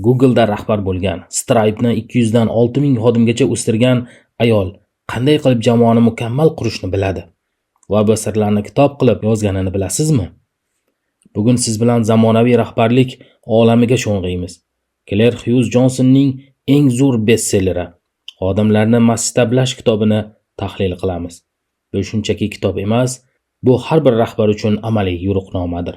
Google'da rahbar bo'lgan, Stripe'ni 200 dan 6000 xodimgacha o'stirgan ayol qanday qilib jamoani mukammal qurishni biladi va bu sirlarni kitob qilib yozganini bilasizmi? Bugun siz bilan zamonaviy rahbarlik olamiga sho'ng'iymiz. Claire Hughes Johnsonning eng zo'r bestselleri Xodimlarni masshtablash kitobini tahlil qilamiz. Bu shunchaki kitob emas, bu har bir rahbar uchun amaliy yo'riqnomadir.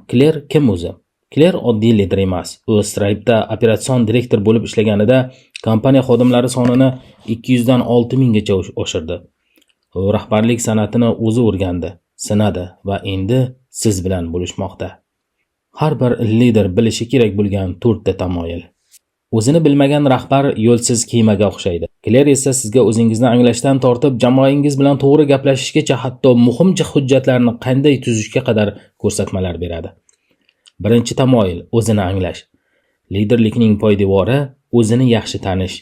Claire kim o'zi? Claire oddiy lider emas. U Stripe'da operatsion direktor bo'lib ishlaganida kompaniya xodimlari sonini 200 dan 6000 gacha oshirdi. U rahbarlik san'atini o'zi o'rgandi, sinadi va endi siz bilan bo'lishmoqda. Har bir lider bilishi kerak bo'lgan 4 ta tamoyil. O'zini bilmagan rahbar yo'lsiz kemaga o'xshaydi. Claire esa sizga o'zingizni anglashdan tortib jamoangiz bilan to'g'ri gaplashishgacha, hatto muhim hujjatlarni qanday tuzishga qadar ko'rsatmalar beradi. Birinchi tamoyil o'zini anglash. Liderlikning poydevori o'zini yaxshi tanish.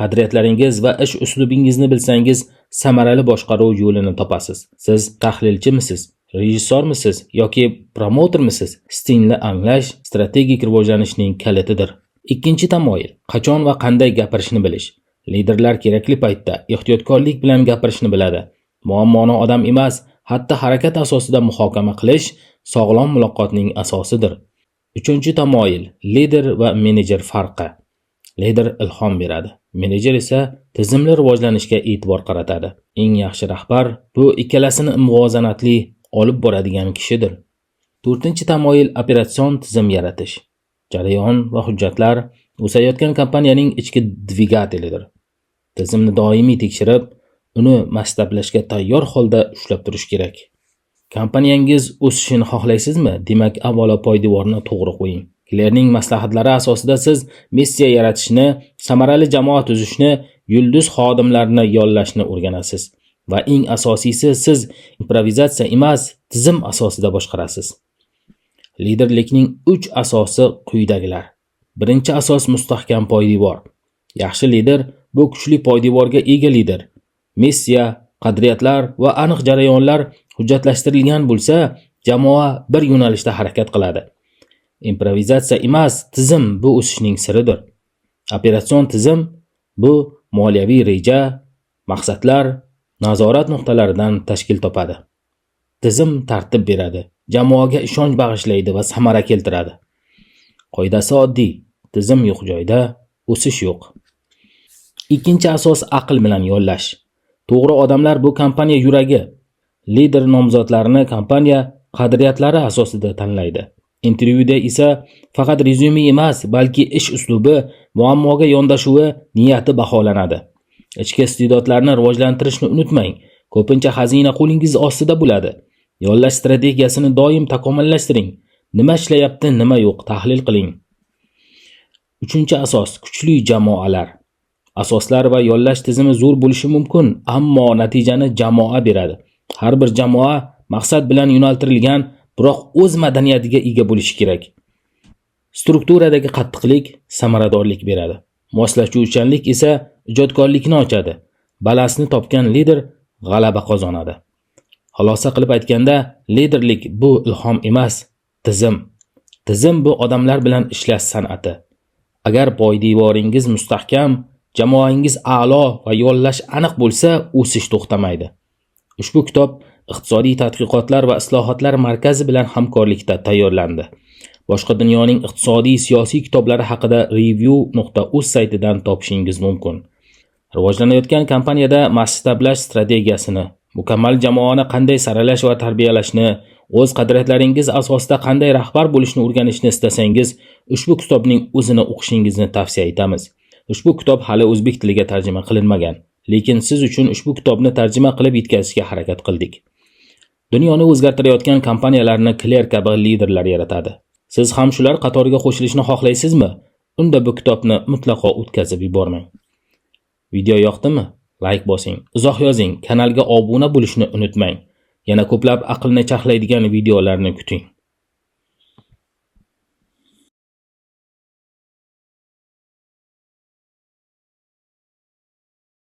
Qadriyatlaringiz va ish uslubingizni bilsangiz, samarali boshqaruv yo'lini topasiz. Siz tahlilchimisiz, rejissyormisiz yoki promotormisiz? Stilni anglash strategik rivojlanishning kalitidir. Ikkinchi tamoyil qachon va qanday gapirishni bilish. Liderlar kerakli paytda ehtiyotkorlik bilan gapirishni biladi. Muammoni odam emas, hatto harakat asosida muhokama qilish sog'lom muloqotning asosidir. Uchinchi tamoyil lider va menejer farqi. Lider ilhom beradi, menejer esa tizimli rivojlanishga e'tibor qaratadi. Eng yaxshi rahbar bu ikkalasini muvozanatli olib boradigan kishidir. To'rtinchi tamoyil operatsion tizim yaratish. Jarayon va hujjatlar o'sayotgan kompaniyaning ichki dvigatelidir. Tizimni doimiy tekshirib, uni masshtablashga tayyor holda ushlab turish kerak. Kompaniyangiz o'sishini xohlaysizmi? Demak, avvalo poydevorni to'g'ri qo'ying. Claire'ning maslahatlari asosida siz missiya yaratishni, samarali jamoa tuzishni, yulduz xodimlarni yollashni o'rganasiz va eng asosiysi siz improvizatsiya emas, tizim asosida boshqarasiz. Liderlikning 3 asosi quyidagilar. Birinchi asos mustahkam poydevor. Yaxshi lider bu kuchli poydevorga ega lider. Missiya, qadriyatlar va aniq jarayonlar hujjatlashtirilgan bo'lsa, jamoa bir yo'nalishda harakat qiladi. Improvizatsiya emas, tizim bu o'sishning siridir. Operatsion tizim bu moliyaviy reja, maqsadlar, nazorat nuqtalaridan tashkil topadi. Tizim tartib beradi, jamoaga ishonch bag'ishlaydi va samara keltiradi. Qoidasi oddiy: tizim yo'q joyda o'sish yo'q. Ikkinchi asos aql bilan yollash. To'g'ri odamlar bu kompaniya yuragi. Lider nomzodlarini kompaniya qadriyatlari asosida tanlaydi. Intervyuda esa faqat rezyume emas, balki ish uslubi, muammoga yondashuvi, niyati baholanadi. Ichki iste'dodlarni rivojlantirishni unutmang. Ko'pincha xazina qo'lingiz ostida bo'ladi. Yollash strategiyasini doim takomillashtiring. Nima ishlayapti, nima yo'q, tahlil qiling. Uchinchi asos kuchli jamoalar. Asoslar va yollash tizimi zo'r bo'lishi mumkin, ammo natijani jamoa beradi. Har bir jamoa maqsad bilan yo'naltirilgan, biroq o'z madaniyatiga ega bo'lishi kerak. Strukturadagi qattiqlik samaradorlik beradi. Moslashuvchanlik esa ijodkorlikni ochadi. Balansni topgan lider g'alaba qozonadi. Xulosa qilib aytganda, liderlik bu ilhom emas, tizim. Tizim bu odamlar bilan ishlash san'ati. Agar poydevoringiz mustahkam, jamoangiz a'lo va yo'llash aniq bo'lsa, o'sish to'xtamaydi. Ushbu kitob Iqtisodiy tadqiqotlar va islohotlar markazi bilan hamkorlikda tayyorlandi. Boshqa dunyoning iqtisodiy siyosiy kitoblari haqida review.uz saytidan topishingiz mumkin. Rivojlanayotgan kompaniyada masshtablash strategiyasini, mukammal jamoani qanday saralash va tarbiyalashni, o'z qadriyatlaringiz asosida qanday rahbar bo'lishni o'rganishni istasangiz, ushbu kitobning o'zini o'qishingizni tavsiya etamiz. Ushbu kitob hali o'zbek tiliga tarjima qilinmagan, lekin siz uchun ushbu kitobni tarjima qilib yetkazishga harakat qildik. Dunyoni o'zgartirayotgan kompaniyalarni Claire kabi liderlar yaratadi. Siz ham shular qatoriga qo'shilishni xohlaysizmi? Unda bu kitobni mutlaqo o'tkazib yubormang. Video yoqdimi? Like bosing, izoh yozing, kanalga obuna bo'lishni unutmang. Yana ko'plab aqlni charxlaydigan videolarni kuting.